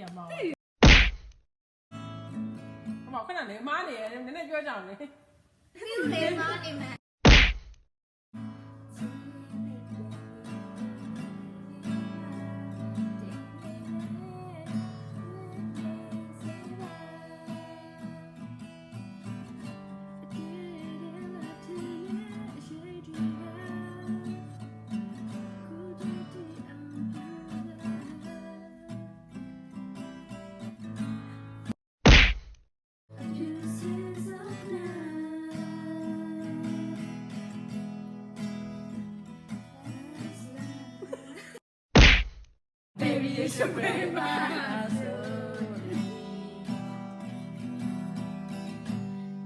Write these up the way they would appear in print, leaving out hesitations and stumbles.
ရမှာအမခဏနေမားနေတယ်နည်းနည်းပြောကြအောင်လေ You live on in my Baby, you should bring my soul.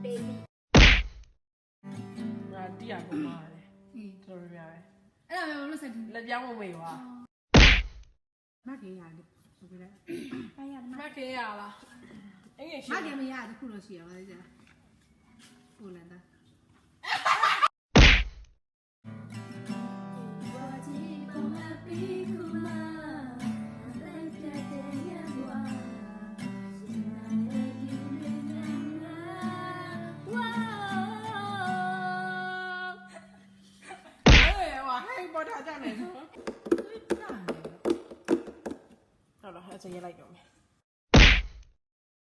Baby. ငါတိရကုန်ပါတယ်တော်တော်များပဲ အဲ့ဒါပဲမလို့ဆက်တယ် လက်ပြောင်းမမေပါ မခင်ရတယ်ဆိုပြလိုက်အားရ မခင်ရလားအင်းရှိ မခင်မရတခုလို့ရှိရပါသေးတယ်ပူလန်တာပေါ်ထားကြမယ်ဆိုဟုတ်လားအဲ့ဒါရေးလိုက်တော့မယ်